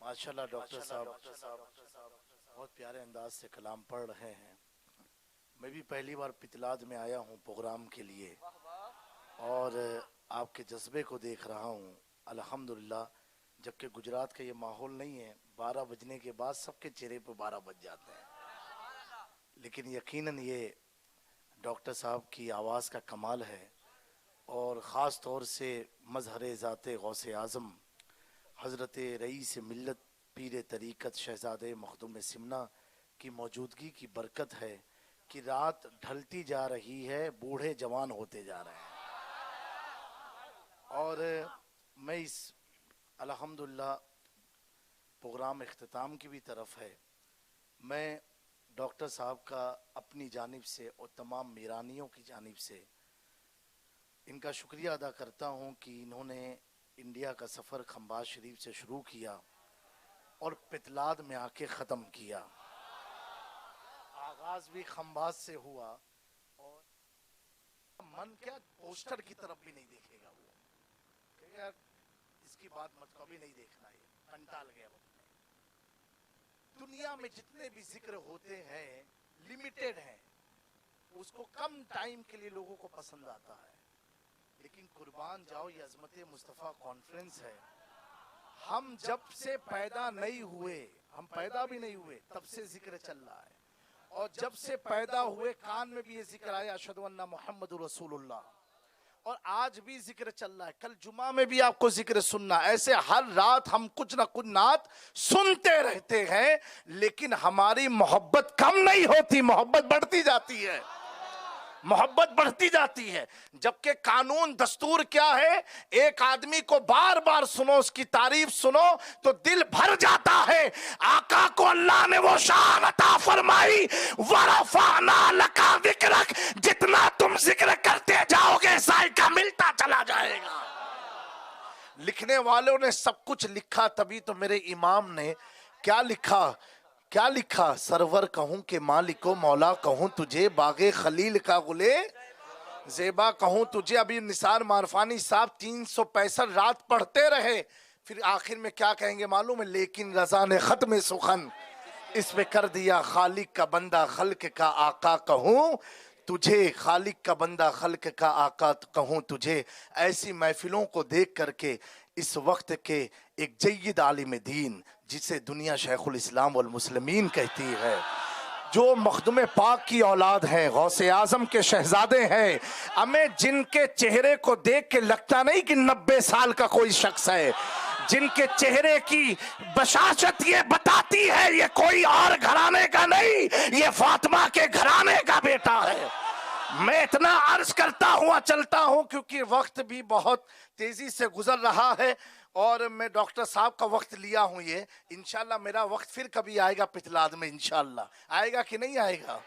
ماشاءاللہ ڈاکٹر صاحب بہت پیارے انداز سے کلام پڑھ رہے ہیں. میں بھی پہلی بار پتلاد میں آیا ہوں پروگرام کے لیے اور آپ کے جذبے کو دیکھ رہا ہوں الحمدللہ. جبکہ گجرات کا یہ ماحول نہیں ہے، 12 بجنے کے بعد سب کے چہرے پہ 12 بج جاتے ہیں، لیکن یقیناً یہ ڈاکٹر صاحب کی آواز کا کمال ہے. اور خاص طور سے مظہر ذات غوث اعظم حضرت رئیس ملت پیر طریقت شہزادے مخدوم سمنا کی موجودگی کی برکت ہے کہ رات ڈھلتی جا رہی ہے، بوڑھے جوان ہوتے جا رہے ہیں. اور میں اس الحمدللہ پروگرام اختتام کی بھی طرف ہے. میں ڈاکٹر صاحب کا اپنی جانب سے اور تمام میرانیوں کی جانب سے ان کا شکریہ ادا کرتا ہوں کہ انہوں نے انڈیا کا سفر کھمبات شریف سے شروع کیا اور پتلاد میں آ کے ختم کیا. آغاز بھی کھمبات سے ہوا اور من کیا پوسٹر کی طرف بھی نہیں دیکھے گا وہ کہ یار اس کی بات مت کبھی نہیں دیکھنا، یہ کنٹال گیا. دنیا میں جتنے بھی ذکر ہوتے ہیں لیمیٹڈ ہیں، اس کو کم ٹائم کے لیے لوگوں کو پسند آتا ہے. لیکن قربان جاؤ یہ عظمت مصطفیٰ کانفرنس ہے. ہم جب سے پیدا نہیں ہوئے، ہم پیدا بھی نہیں ہوئے تب سے ذکر چل رہا ہے، اور جب سے پیدا ہوئے کان میں بھی یہ ذکر آیا اشہدو ان محمد رسول اللہ، اور آج بھی ذکر چل رہا ہے. کل جمعہ میں بھی آپ کو ذکر سننا. ایسے ہر رات ہم کچھ نہ کچھ نعت سنتے رہتے ہیں، لیکن ہماری محبت کم نہیں ہوتی، محبت بڑھتی جاتی ہے، محبت بڑھتی جاتی ہے. جبکہ قانون دستور کیا ہے؟ ایک آدمی کو بار بار سنو، اس کی تعریف سنو تو دل بھر جاتا ہے. آقا کو اللہ نے وہ شان عطا فرمائی وَرَفَعْنَا لَكَ ذِكْرَكَ، جتنا تم ذکر کرتے جاؤ گے ذائقہ ملتا چلا جائے گا. لکھنے والوں نے سب کچھ لکھا، تبھی تو میرے امام نے کیا لکھا؟ کیا لکھا؟ سرور کہوں کہ مالک و مولا کہوں تجھے، باغ خلیل کا گلے زیبا کہوں تجھے. ابھی نثار معرفانی صاحب 365 رات پڑھتے رہے، پھر آخر میں کیا کہیں گے معلوم ہے؟ لیکن رضا نے ختم سخن اس میں کر دیا، خالق کا بندہ خلق کا آقا کہوں تجھے، خالق کا بندہ خلق کا آقا کہوں تجھے. ایسی محفلوں کو دیکھ کر کے اس وقت کے ایک جید عالم دین جسے دنیا شیخ الاسلام والمسلمین کہتی ہے، جو مخدوم پاک کی اولاد ہیں، غوث اعظم کے شہزادے ہیں، ہمیں جن کے چہرے کو دیکھ کے لگتا نہیں کہ 90 سال کا کوئی شخص ہے، جن کے چہرے کی بشاشت یہ بتاتی ہے یہ کوئی اور گھرانے کا نہیں، یہ فاطمہ کے گھرانے کا بیٹا ہے. میں اتنا عرض کرتا ہوا چلتا ہوں کیونکہ وقت بھی بہت تیزی سے گزر رہا ہے، اور میں ڈاکٹر صاحب کا وقت لیا ہوں. یہ انشاءاللہ میرا وقت پھر کبھی آئے گا پتلاد میں، انشاءاللہ آئے گا کہ نہیں آئے گا؟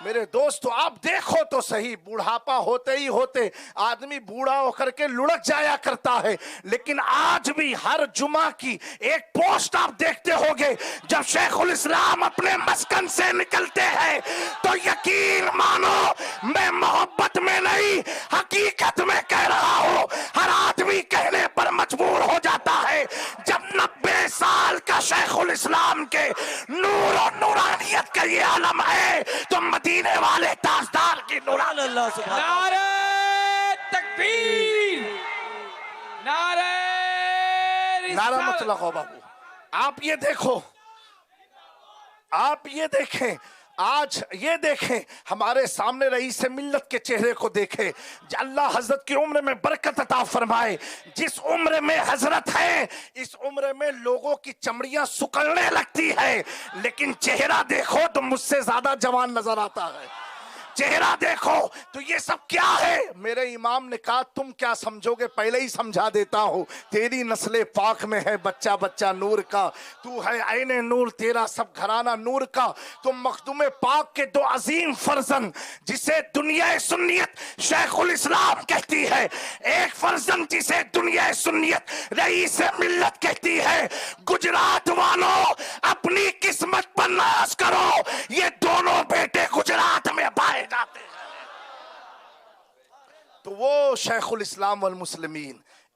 میرے دوستو آپ دیکھو تو صحیح، بوڑھاپا ہوتے ہی ہوتے آدمی بوڑھا ہو کر کے لڑک جایا کرتا ہے، لیکن آج بھی ہر جمعہ کی ایک پوسٹ آپ دیکھتے ہوگے جب شیخ الاسلام اپنے مسکن سے نکلتے ہیں تو یقین مانو میں محبت میں نہیں حقیقت میں کہہ رہا ہوں، ہر آدمی کہنے پر مجبور ہو جاتا ہے. جب 90 سال کا شیخ الاسلام کے نور و نورانیت کا یہ عالم ہے تو مدینے والے تاجدار کی نورانیت. اللہ سبحانہ. نعرہ تکبیر، نعرہ نعرہ رسالت. مطلق ہو بابو. آپ یہ دیکھو، آپ یہ دیکھیں، آج یہ دیکھیں ہمارے سامنے رئیس ملت کے چہرے کو دیکھیں. اللہ حضرت کی عمر میں برکت عطا فرمائے. جس عمر میں حضرت ہے اس عمر میں لوگوں کی چمڑیاں سکڑنے لگتی ہے، لیکن چہرہ دیکھو تو مجھ سے زیادہ جوان نظر آتا ہے. چہرہ دیکھو تو یہ سب کیا ہے؟ میرے امام نے کہا تم کیا سمجھو گے پہلے ہی سمجھا دیتا ہوں. تیری نسل پاک میں ہے بچہ بچہ نور کا، تو ہے عین نور، تیرا سب گھرانہ نور کا. تم مخدوم پاک کے دو عظیم فرزند جسے دنیا سنیت شیخ الاسلام کہتی ہے، ایک فرزند جسے دنیا سنیت رئیس ملت کہتی ہے. گجرات والوں اپنی قسمت پر ناز کرو، یہ دونوں بیٹے گجرات میں پائے جاتے ہیں. تو وہ شیخ الاسلام والمسلمین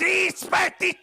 30, 35,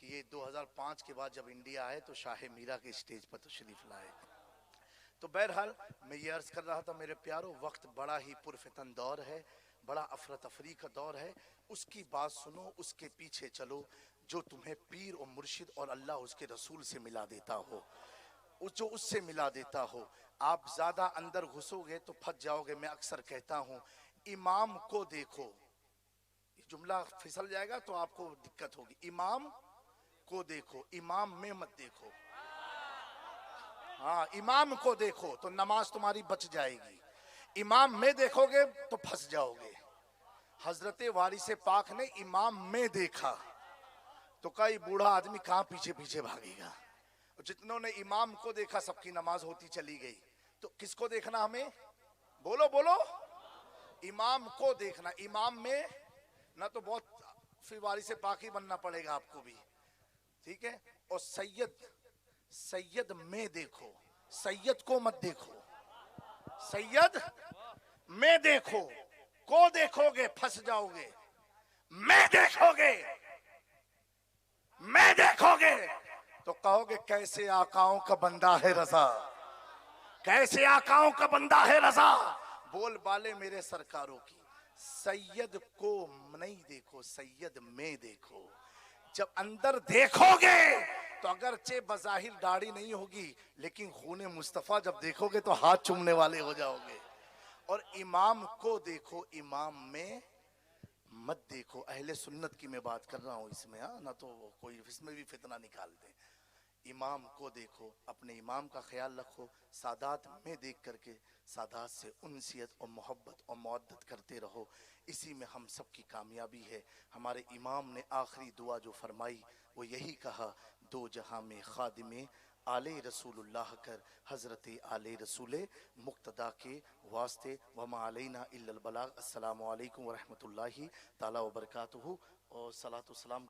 کہ یہ 2005 کے بعد جب انڈیا آئے تو شاہ میرا کے اسٹیج پر تشریف لائے. تو بہرحال میں یہ عرض کر رہا تھا میرے پیارو، وقت بڑا ہی پرفتن دور ہے، بڑا افراتفری کا دور ہے. اس کی بات سنو، اس کے پیچھے چلو جو تمہیں پیر و مرشد اور اللہ اس کے رسول سے ملا دیتا ہو، جو اس سے ملا دیتا ہو. آپ زیادہ اندر گھسو گے تو پھنس جاؤ گے. میں اکثر کہتا ہوں امام کو دیکھو، یہ جملہ پھسل جائے گا تو آپ کو دقت ہوگی. امام کو دیکھو، امام میں مت دیکھو. ہاں، امام کو دیکھو تو نماز تمہاری بچ جائے گی. امام میں دیکھو گے تو پھنس جاؤ گے. حضرت وارث پاک نے امام میں دیکھا تو کئی بوڑھا آدمی کہاں پیچھے پیچھے بھاگے گا. جتنوں نے امام کو دیکھا سب کی نماز ہوتی چلی گئی. تو کس کو دیکھنا ہمیں؟ بولو بولو. امام کو دیکھنا. امام میں نہ تو بہت پھر وارث پاک ہی بننا پڑے گا آپ کو بھی، ٹھیک ہے. اور سید میں دیکھو، سید کو مت دیکھو. سید میں دیکھو، کو دیکھو گے پھنس جاؤ گے. میں دیکھو گے، میں دیکھو گے تو کہو گے کیسے آقاؤں کا بندہ ہے رضا، کیسے آقاؤں کا بندہ ہے رضا. بول بالے میرے سرکاروں کی. سید کو نہیں دیکھو، سید میں دیکھو. جب اندر دیکھو گے تو اگرچہ بظاہر داڑھی نہیں ہوگی لیکن خون مصطفیٰ جب دیکھو گے تو ہاتھ چومنے والے ہو جاؤ گے. اور امام کو دیکھو، امام میں مت دیکھو. اہل سنت کی میں بات کر رہا ہوں اس میں، نہ تو کوئی اس میں بھی فتنہ نکال دے. امام کو دیکھو، اپنے امام کا خیال رکھو. سادات میں دیکھ کر کے سادات سے انسیت اور محبت اور مودت کرتے رہو. اسی میں ہم سب کی کامیابی ہے. ہمارے امام نے آخری دعا جو فرمائی وہ یہی کہا، دو جہاں میں خادم آل رسول اللہ کر، حضرت آل رسول مقتدا کے واسطے. وما علینا الا البلاغ. السلام علیکم ورحمۃ اللہ تعالی وبرکاتہ. اور صلاۃ والسلام